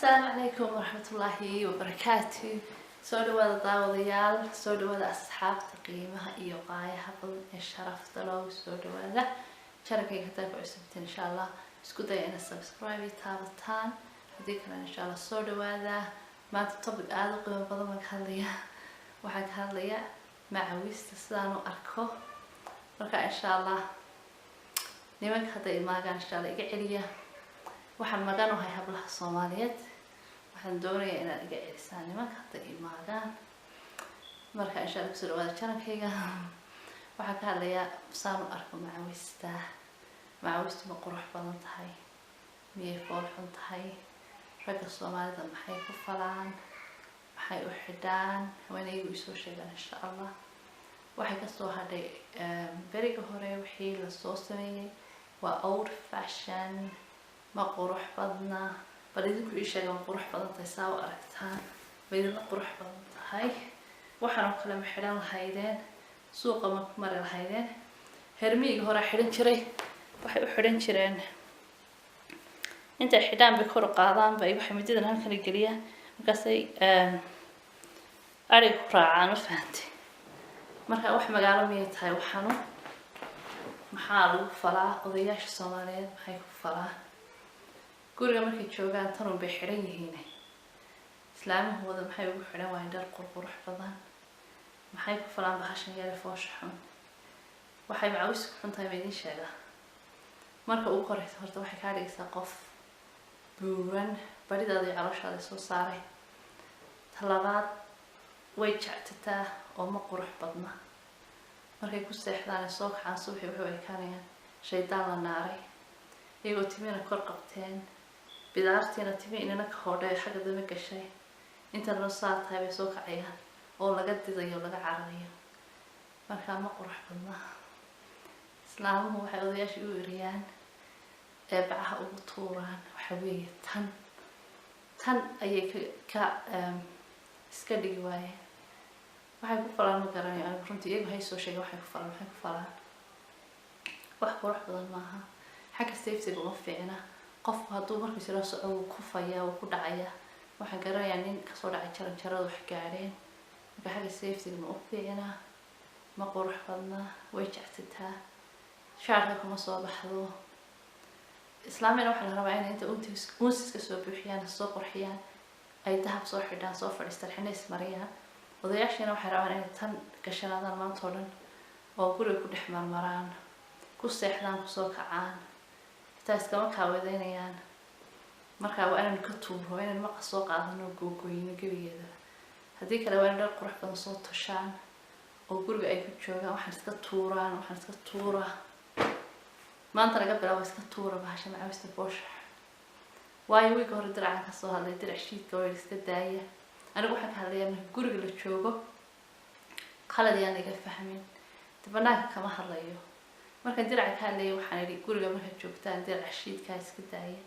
السلام عليكم ورحمة الله وبركاته. سو دوادا داوديال سو دوادا أصحاب قيمها iyo qaayaha badan ee sharafta loo soo dhawaada channelkayga hadaa ku cusubtiin insha Allah isku day inaad subscribe taabataan hadii kale insha Allah soo dhawaada maanta topic aad u qiimo badan waxaan ka hadlayaa macawista sidaan u arko marka insha Allah nimanka hadda imaagaan insha Allah iga celiya waxaan magan u hay hablaha Soomaaliyeed waxaan doonayaa inaad iga celisaan nimanka hadda imaagaan marka insha Allah soo dhawaada channelkayga waxaan ka hadlayaa saan u arko macawista ma qurux badan tahay miyay fool xun tahay ragga Soomaalida maxay ku falaan maxay u xidhaan waan igu soo sheegan insha Allah waxay ka soo hadhay beriga hore wixii la soo sameeyay waa old fashion ma qurux badna bal idinku ii sheegan qurux badan tahay saa u aragtaan baydina qurux badan tahay waxaan kale ma xidhan lahaydeen suuqa ma mari lahaydeen hermiga hore xidhan jiray waxay u xidhan jireen inta xidhaan bay kor qaadaan bay waxay mididan halkan galiyaan markaasay ari ku raacaan u fahamtay marka wax magaalo miyay tahay waxaanu maxaa lagu falaa odayaasha Soomaaliyeed maxay ku falaa guriga markay joogaan tan bay xidhan yihiin islaamahooda maxay ugu xidhan waayeen dhar qurux badan maxay ku falaan bahashan yar foosha xun waxay macawis ku xun tahay meedin sheega marka uu qorayso horta waxay ka dhigaysaa qof buuran baridaada calooshaada soo saaray talabaad way jectataa oo ma qurux badna markay ku seexdaan soo kacaan subaxii waxay ekaanayaan shaydaan la naaray iyagoo timina kor qabteen bidaartiina timi inana ka hodhay xagga dama gashay inta loo saartay bay soo kacayaan oo laga didayo laga cararayo marka ma qurux badna islaamuhu waxay odayaasha u eriyaan ee bacaha ugu tuuraan waxa weeye tan ayay ka iska dhigi waayeen waxay ku falaan ma garanayo anigu runtii iyagu hay soo sheegay waxay ku falaan wax qurux badan maaha xagga safety-ga uma fiicna qofku hadduu markiisa la soco uu ku faya uu ku dhacaya waxaan garanayaa nin kasoo dhacay jaranjarada wax gaadheen marka xagga safety-ga ma u fiicna ma qurux badna way jectataa shaarka kuma soo baxdo islaamina waxaa la rabaa inay inta unsiska soo buuxiyaan soo qurxiyaan ay dahab soo xidhaan soo fadhiistaan xinays mariyaan odayaashina waxay rabaan inay tan gashanaadaan maanta oo dhan oo guriga ku dhex marmaraan ku seexdaan kusoo kacaan xitaa iskama kaawadeynayaan markaa waa inaan ka tuuro inaan maqa soo qaadano googoyno gebigeeda haddii kale waa in dhar qurux badan soo toshaan oo guriga ay ku joogaan waxaan iska tuuraa maanta laga bilaabo iska tuura bahasha macawista boosha waayo wiiga hore diracan ka soo hadlay dirac shiidka oo iska daaya anigu waxaan ka hadlayaa marka guriga la joogo qalad yaan laga fahmin banaanka kama hadlayo marka diraca ka hadlaya waxaan idhi guriga marka joogtaan dirac shiidka iska daaya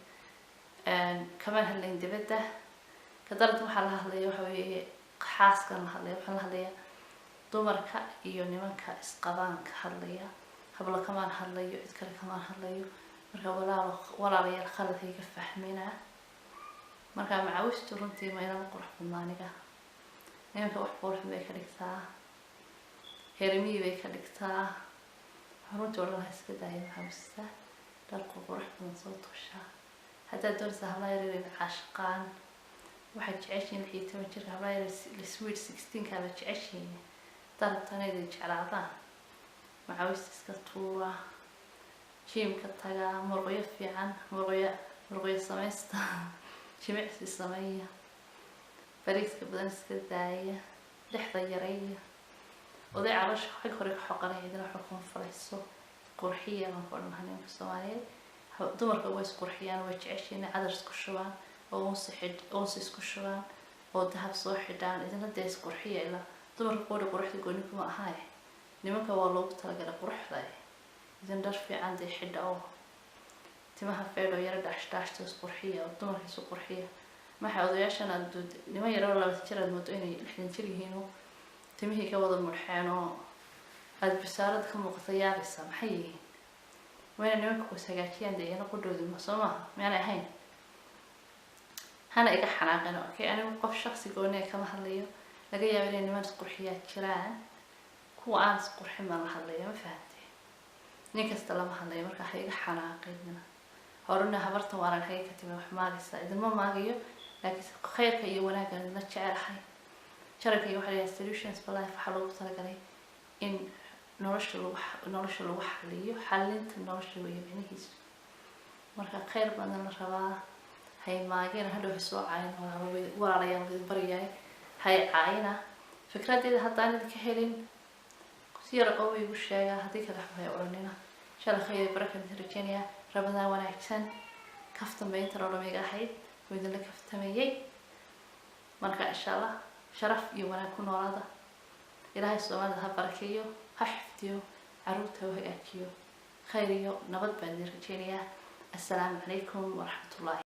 kama hadlayn dibadda ka daranta waxaa la hadlaya waxa weeye xaaskan la hadlaya waxaan la hadlayaa dumarka iyo nimanka isqabaan ka hadlaya habla kamaan hadlayo cid kale kamaan hadlayo marka walaalayaal khaladkayga fahminaa marka macawistu runtii ma inama qurux badna aniga nimanka wax qurux bay ka dhigtaa hermii bay ka dhigtaa runtii oo dhan iska daaya macawista dhar qurux badan soo toshaa haddaad doonaysa hablaha yaryar inay caashaqaan waxaad jeceshiin 16 jirka hablaha yaryar sweet 16 kaaba jeceshiin darabtanayda jeclaadaan macawista iska tuura jimka taga murqyo fiican murqyo samaysta jimicsi sameeya bariiska badan iska daaya dhexda yareeya oday caloosha xag hore ka xoqanaya idina xukun falayso qurxiya ma qoran haneenka Soomaaliyeed dumarka way isqurxiyaan way jeceshiin cadar isku shubaan oo isku shubaan oo dahab soo xidhaan idina dees isqurxiya ila dumarka quruxda gooni kuma ahaay nimanka waa loogu talagalay quruxda idin dhar fiican day xidha oo timaha feelo yara dhaashto isqurxiya oo dumarka isu qurxiya maxay odayaashana niman yar oo 20 jir aad moodo inay 60 jir yihiin oo timihii ka wada mudxeen oo aad bisaarad ka muuqata yaabisa maxay yihiin wayna nimanka ku hagaajiyaan deeyna qudhoodii ma soo maaha meel ahayn hana iga xanaaqin okay anigu qof shakhsi gooni kama hadlayo laga yaabo inay niman isqurxiyaa jiraan kuwa aan isqurxin ma la hadlayo ma fahamtay nin kasta lama hadlayo marka ha iga xanaaqinina horuna habarta waaran hay ka timi wax maagaysa idinma maagayo laakiin khayrka iyo wanaagga la jecelahay sharafka iyo waxa la solutions for life waxa loogu talagalay in nolosha lagu xaliyo xalinta nolosha weeye binihiisa marka khayr badan la rabaa hay maagina hadhow soo cayn walaalayaal wada bariyay hay caayina fikradeeda haddaan idinka helin si yar oo igu sheega hadii kala xubay oranina shalay khayr barakan Virginia rabada wanaagsan kaftan beenta loo dhameeyay ahayd wada la kaftamayay marka insha Allah sharaf iyo wanaag ku noolaada ilaahay Soomaalida ha barakeeyo ha xifdiyo caruurta oo hagaajiyo khayr iyo nabad baan Virginia السلام عليكم ورحمة الله